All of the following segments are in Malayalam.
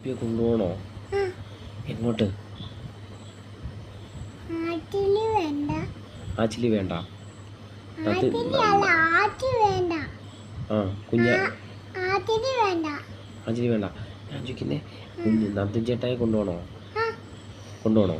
കുപ്പിയെ കൊണ്ടുപോകണോ? എങ്ങോട്ട്? ആച്ചിലി വേണ്ട. ആച്ചിലി വേണ്ട. ഞാൻ ചോദിക്കുന്നേ, നന്ദൻ ചേട്ടായി കൊണ്ടുപോകണോ? കൊണ്ടുപോകണോ?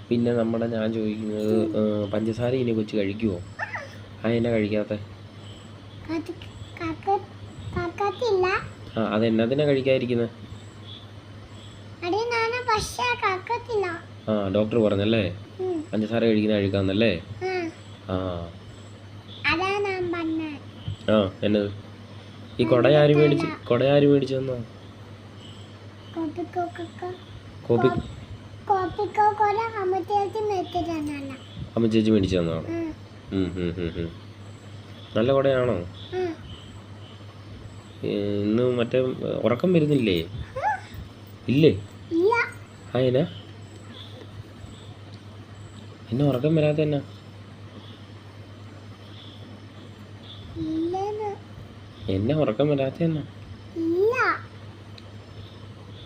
പിന്നെ നമ്മുടെ ഞാൻ ചോദിക്കുന്നത്, പഞ്ചസാര ഇനി കൊച്ചു കഴിക്കുമോ? അതെന്നാ കഴിക്കാത്ത? അതെന്നതിനാ കഴിക്കാതിരിക്കുന്നത്? ഡോക്ടർ പറഞ്ഞല്ലേ പഞ്ചസാര കഴിക്കാന്നല്ലേ? എന്നത്? ഈ കൊടയാര് മേടിച്ചു തന്നോ? അമ്മ ചേച്ചി മേടിച്ചു തന്നോ? നല്ല കൊടയാണോ? ഇന്ന് മറ്റേ ഉറക്കം വരുന്നില്ലേ? ഇല്ലേ? എന്നാ എന്നെ ഉറക്കം വരാത്ത എന്നാ? എന്നെ ഉറക്കം വരാത്ത എന്നാ?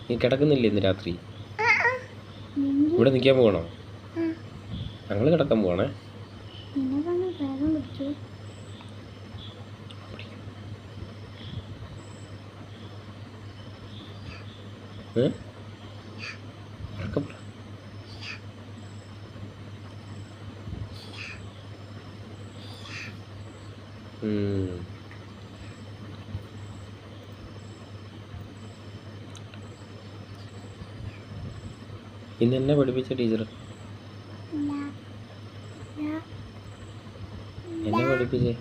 നീ കിടക്കുന്നില്ലേ ഇന്ന് രാത്രി? ഇവിടെ നിൽക്കാൻ പോകണോ? ഞങ്ങൾ കിടക്കാൻ പോകണേ. ഇന്ന് എന്നെ പഠിപ്പിച്ച ടീച്ചർ എന്നെ പഠിപ്പിച്ചേ?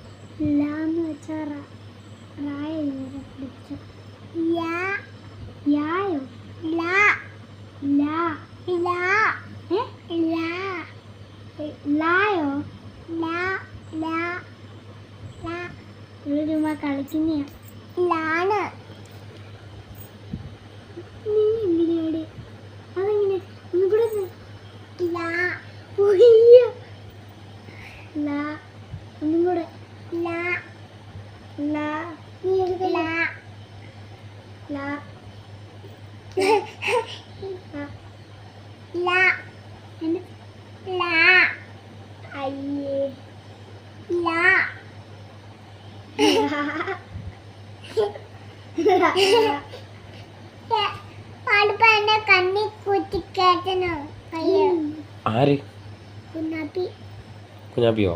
കളിക്കുന്ന കണ്ണി കൂട്ടി കേട്ടനോ? ആര്? കുഞ്ഞാപ്പിയോ?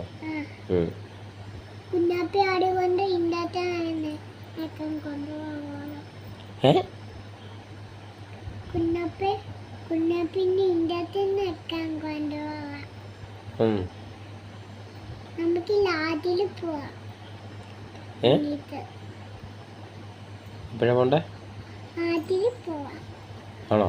കുഞ്ഞാപ്പി ആടുകൊണ്ട് ഇണ്ടാറ്റാണ് കൊണ്ടുപോകാൻ. കുഞ്ഞാപ്പിന്റെ ഇണ്ടാറ്റന്ന് വെക്കാൻ കൊണ്ടുപോകാം. നമുക്ക് ലാറ്റിൽ പോവാം. എപ്പോഴാ പോണ്ടേ? ആറ്റിൽ പോവാം. ആണോ?